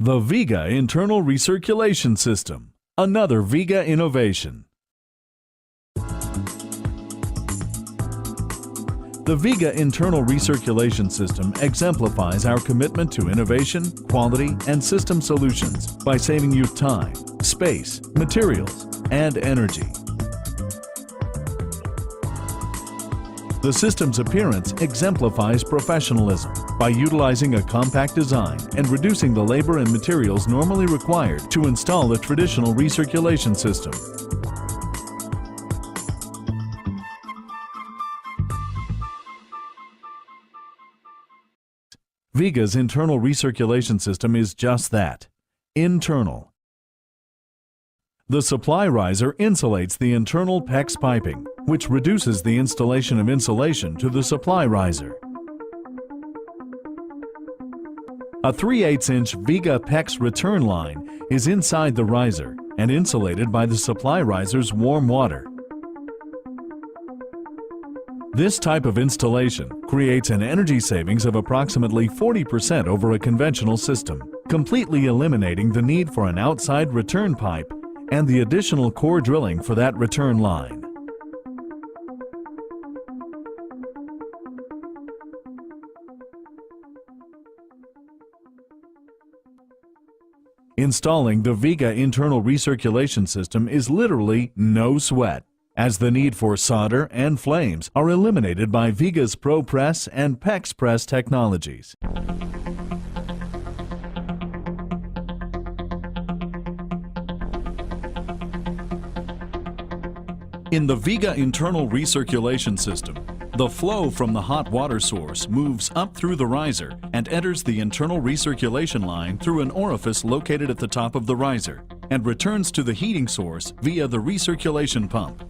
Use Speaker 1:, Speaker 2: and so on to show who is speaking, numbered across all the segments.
Speaker 1: The Viga Internal Recirculation System, another Viga innovation. The Viga Internal Recirculation System exemplifies our commitment to innovation, quality, and system solutions by saving you time, space, materials, and energy. The system's appearance exemplifies professionalism by utilizing a compact design and reducing the labor and materials normally required to install a traditional recirculation system. Viga's internal recirculation system is just that, internal. The supply riser insulates the internal PEX piping, which reduces the installation of insulation to the supply riser. A 3/8-inch Viga PEX return line is inside the riser and insulated by the supply riser's warm water. This type of installation creates an energy savings of approximately 40% over a conventional system, completely eliminating the need for an outside return pipe and the additional core drilling for that return line. Installing the Viga internal recirculation system is literally no sweat, as the need for solder and flames are eliminated by Viga's ProPress and PEX Press technologies. In the Viga internal recirculation system, the flow from the hot water source moves up through the riser and enters the internal recirculation line through an orifice located at the top of the riser and returns to the heating source via the recirculation pump.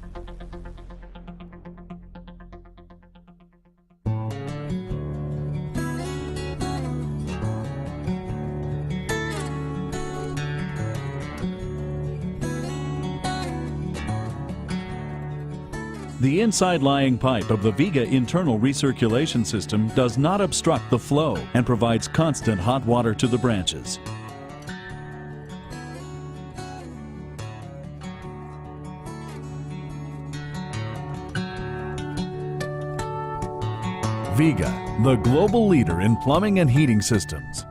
Speaker 1: The inside-lying pipe of the Viga internal recirculation system does not obstruct the flow and provides constant hot water to the branches. Viga, the global leader in plumbing and heating systems.